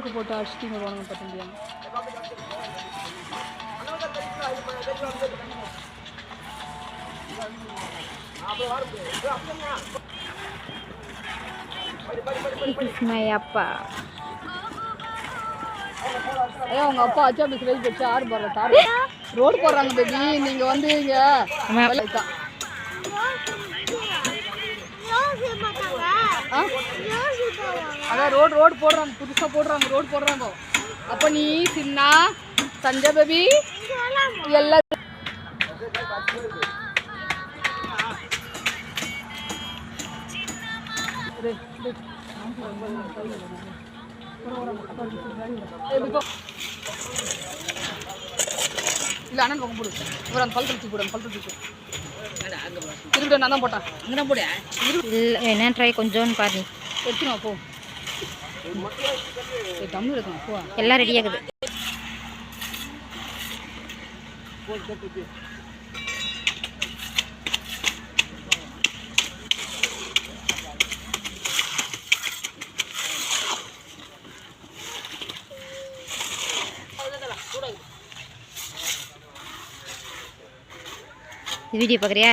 தூக்கு போட்டு அடிச்சுட்டு வருவாங்க பார்த்தீங்களா. அப்பா ஐயா உங்க அப்பா அச்சா பஸ் வெயிட் வச்சு ஆறு போடுற தார் ரோடு போடுறாங்க பேபி. நீங்க வந்து இங்க அதான் ரோடு போடுறாங்க, புதுசா போடுறாங்க, ரோடு போடுறாங்க. அப்ப நீ சின்ன சஞ்சய் பேபி எல்லாம் இல்லை அண்ணன் பக்கம் போடு. ஒரு அந்த பல் தூக்கி போடு, பல் தூக்கி போடு. திருவிட நான் தான் போட்டேன். அங்கே போட என்ன ட்ரை கொஞ்சோன்னு பாரு. எடுத்துனா போ. தமிழ் எடுக்கணும் போ. எல்லாம் ரெடி ஆகுது. வீடியோ பார்க்குறியா?